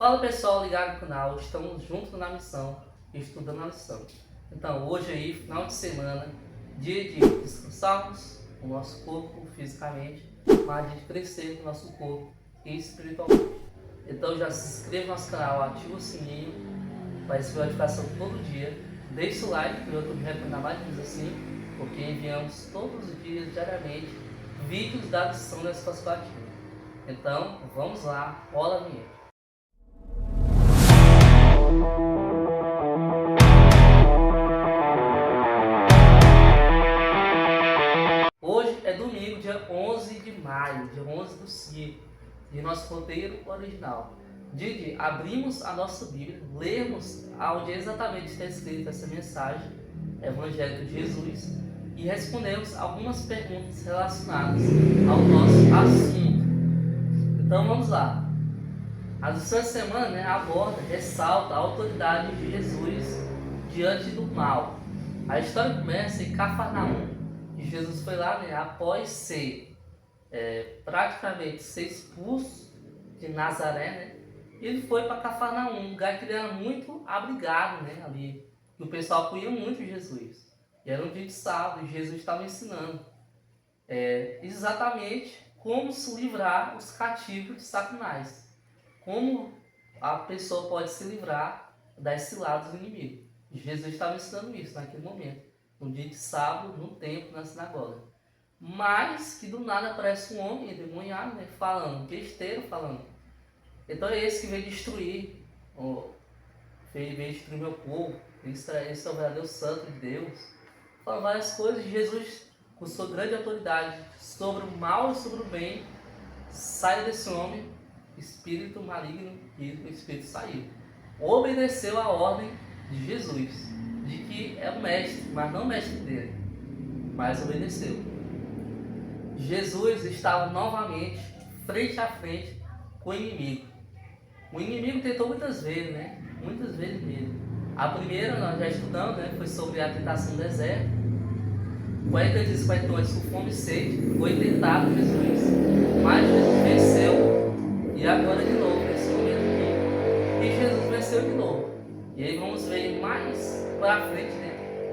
Fala pessoal ligado no canal, estamos juntos na missão, estudando a lição. Então hoje aí, final de semana, dia de descansarmos o nosso corpo fisicamente, mas de crescer o nosso corpo espiritualmente. Então já se inscreva no nosso canal, ativa o sininho para receber a notificação todo dia. Deixe o like para o YouTube recomendar mais vídeos assim, porque enviamos todos os dias, diariamente, vídeos da lição da Espaço Latino. Então vamos lá, rola a vinheta. Hoje é domingo, dia 11 de maio, dia 11 do CIE, de nosso roteiro original. Dia de abrimos a nossa Bíblia, lermos onde exatamente está escrita essa mensagem, Evangelho de Jesus, e respondemos algumas perguntas relacionadas ao nosso assunto. Então vamos lá. A lição da semana aborda, ressalta a autoridade de Jesus diante do mal. A história começa em Cafarnaum, que Jesus foi lá após ser praticamente ser expulso de Nazaré, ele foi para Cafarnaum, um lugar que ele era muito abrigado ali, que o pessoal acolhia muito Jesus. E era um dia de sábado e Jesus estava ensinando exatamente como se livrar os cativos de Satanás. Como a pessoa pode se livrar das ciladas do inimigo. Jesus estava ensinando isso naquele momento, no dia de sábado, no templo, na sinagoga. Mas que do nada aparece um homem endemoniado, falando, besteira falando. Então é esse que veio destruir, veio destruir meu povo, esse é o verdadeiro santo de Deus. Fala várias coisas. Jesus, com sua grande autoridade sobre o mal e sobre o bem, sai desse homem, espírito maligno, e o espírito saiu. Obedeceu a ordem de Jesus, de que é o mestre, mas não o mestre dele, mas obedeceu. Jesus estava novamente frente a frente com o inimigo. O inimigo tentou muitas vezes, muitas vezes mesmo. A primeira nós já estudamos, foi sobre a tentação do deserto. 40 dias e 40 noites com fome e sede, foi tentado Jesus, mas Jesus venceu, e agora de novo, nesse momento aqui, e Jesus venceu de novo. E aí vamos ver mais para frente,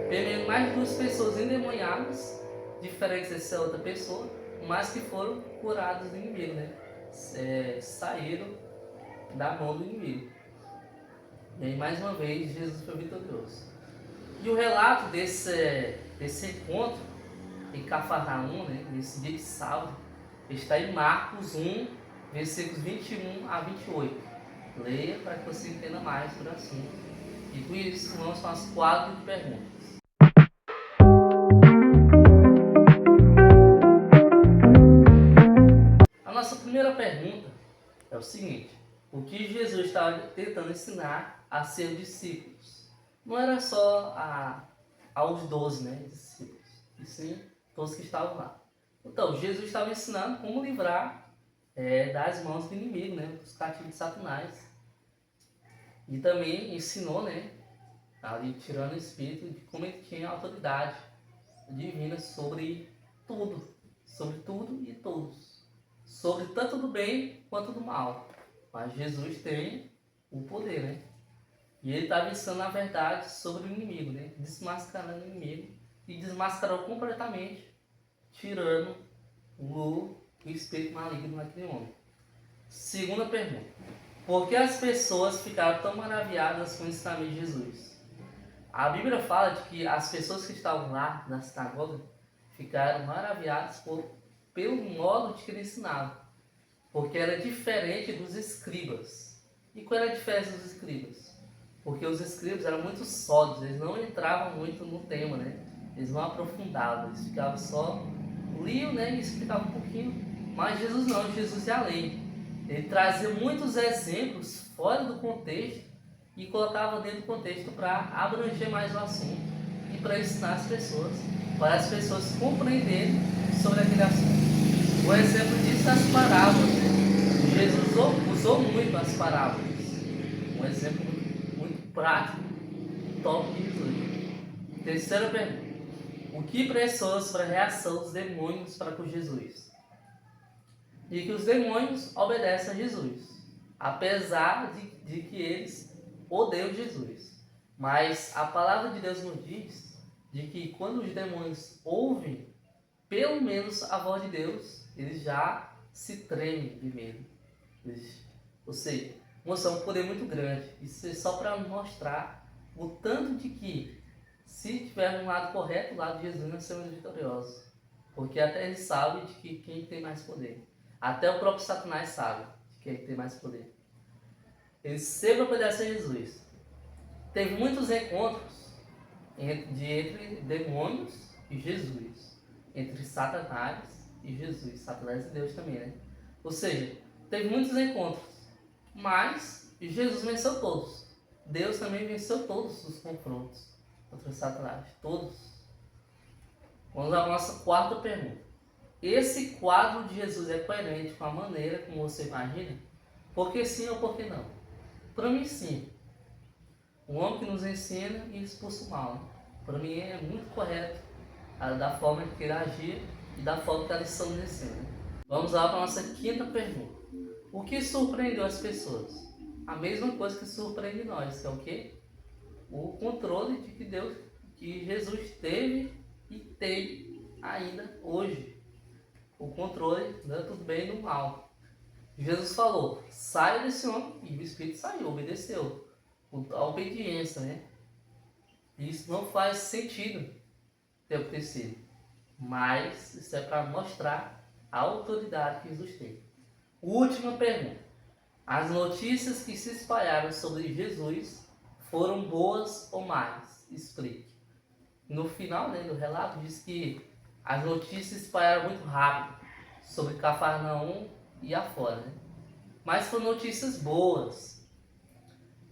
pelo mais duas pessoas endemoniadas, diferentes dessa outra pessoa, mas que foram curados do inimigo, saíram da mão do inimigo. E aí mais uma vez Jesus foi vitorioso. E o relato desse encontro em Cafarnaum, nesse dia de sábado, está em Marcos 1, versículos 21 a 28. Leia para que você entenda mais sobre o assunto. E com isso, vamos para as 4 perguntas. A nossa primeira pergunta é o seguinte: o que Jesus estava tentando ensinar a seus discípulos? Não era só aos 12 discípulos, e sim todos que estavam lá. Então, Jesus estava ensinando como livrar das mãos do inimigo, dos cativos de Satanás. E também ensinou, ali tirando o espírito, de como ele tinha autoridade divina sobre tudo e todos, sobre tanto do bem quanto do mal. Mas Jesus tem o poder, E ele estava ensinando a verdade sobre o inimigo, desmascarando o inimigo, e desmascarou completamente, tirando o espírito maligno naquele homem. Segunda pergunta: por que as pessoas ficaram tão maravilhadas com o ensinamento de Jesus? A Bíblia fala de que as pessoas que estavam lá na sinagoga ficaram maravilhadas pelo modo de que ele ensinava, porque era diferente dos escribas. E qual era a diferença dos escribas? Porque os escribas eram muito sólidos, eles não entravam muito no tema, Eles não aprofundavam, eles ficavam só, liam, e explicavam um pouquinho. Mas Jesus não, Jesus ia além. Ele trazia muitos exemplos fora do contexto e colocava dentro do contexto para abranger mais o assunto e para ensinar as pessoas, para as pessoas compreenderem sobre aquele assunto. O exemplo disso é as parábolas. Jesus usou muito as parábolas. Um exemplo muito prático, top de Jesus. Terceira pergunta: o que pessoas para a reação dos demônios para com Jesus? E que os demônios obedecem a Jesus. apesar de que eles odeiam Jesus. Mas a palavra de Deus nos diz de que quando os demônios ouvem pelo menos a voz de Deus, eles já se tremem de medo. Ou seja, é um poder muito grande. Isso é só para mostrar o tanto de que, se tiver no lado correto, o lado de Jesus, nós seremos vitoriosos. Porque até ele sabe de que quem tem mais poder. Até o próprio Satanás sabe de quem tem mais poder. Ele sempre obedece a Jesus. Teve muitos encontros entre demônios e Jesus. Entre Satanás e Jesus. Satanás e Deus também, né? Ou seja, teve muitos encontros. Mas Jesus venceu todos. Deus também venceu todos os confrontos contra Satanás. Todos. Vamos à nossa quarta pergunta. Esse quadro de Jesus é coerente com a maneira como você imagina? Por que sim ou por que não? Para mim, sim. Um homem que nos ensina e expulsa o mal. Né? Para mim é muito correto da forma que ele agir e da forma que a lição nos ensina. Vamos lá para a nossa quinta pergunta. O que surpreendeu as pessoas? A mesma coisa que surpreende nós, que é o quê? O controle de que Jesus teve e tem ainda hoje. O controle tanto do bem e do mal. Jesus falou, saia desse homem, e o Espírito saiu, obedeceu. A obediência, né? Isso não faz sentido ter acontecido. Mas isso é para mostrar a autoridade que Jesus tem. Última pergunta. As notícias que se espalharam sobre Jesus foram boas ou más? Explique. No final, né, do relato diz que as notícias se espalharam muito rápido sobre Cafarnaum e afora, né? Mas foram notícias boas,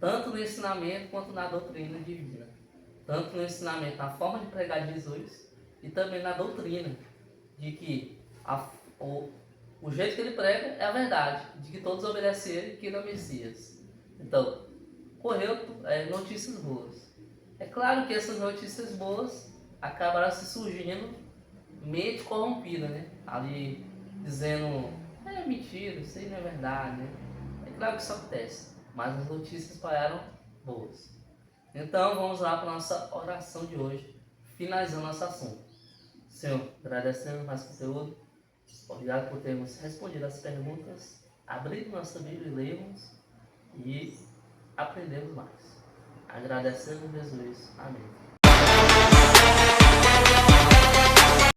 tanto no ensinamento quanto na doutrina divina. Tanto no ensinamento, na forma de pregar Jesus, e também na doutrina, de que o jeito que ele prega é a verdade, de que todos obedeceram e que ele é o Messias. Então, correu notícias boas. É claro que essas notícias boas acabaram se surgindo mente corrompida, né? Ali dizendo, mentira, isso aí não é verdade, né? É claro que isso acontece, mas as notícias espalharam boas. Então, vamos lá para a nossa oração de hoje, finalizando nosso assunto. Senhor, agradecendo mais conteúdo, obrigado por termos respondido as perguntas, abrir nossa Bíblia e lermos e aprendemos mais. Agradecemos Jesus. Amém.